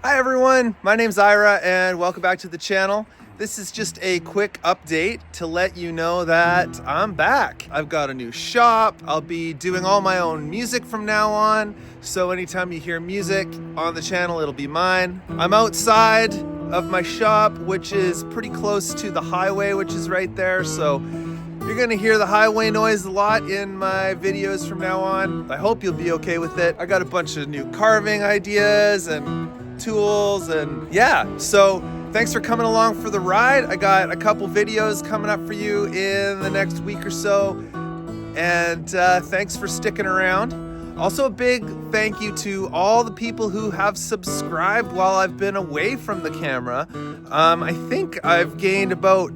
Hi everyone, my name's Ira and welcome back to the channel. This is just a quick update to let you know that I'm back. I've got a new shop. I'll be doing all my own music from now on. So anytime you hear music on the channel, it'll be mine. I'm outside of my shop, which is pretty close to the highway, which is right there. So you're gonna hear the highway noise a lot in my videos from now on. I hope you'll be okay with it. I got a bunch of new carving ideas and tools and yeah, so thanks for coming along for the ride. I got a couple videos coming up for you in the next week or so, and thanks for sticking around. Also a big thank you to all the people who have subscribed while I've been away from the camera. I think I've gained about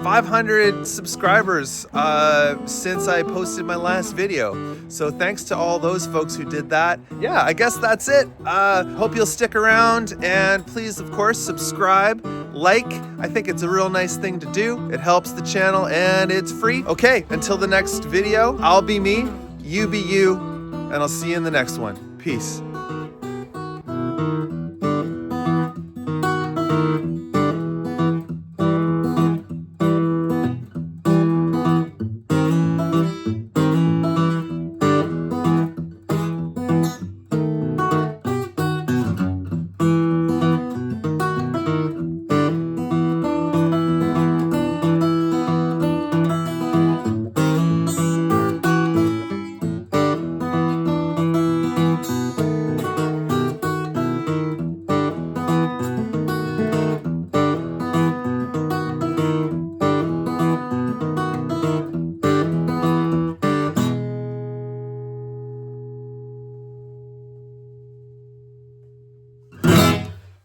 500 subscribers since I posted my last video. So thanks to all those folks who did that. Yeah, I guess that's it. Hope you'll stick around, and please, of course, subscribe, like. I think it's a real nice thing to do. It helps the channel and it's free. Okay, until the next video, I'll be me, you be you, and I'll see you in the next one. Peace.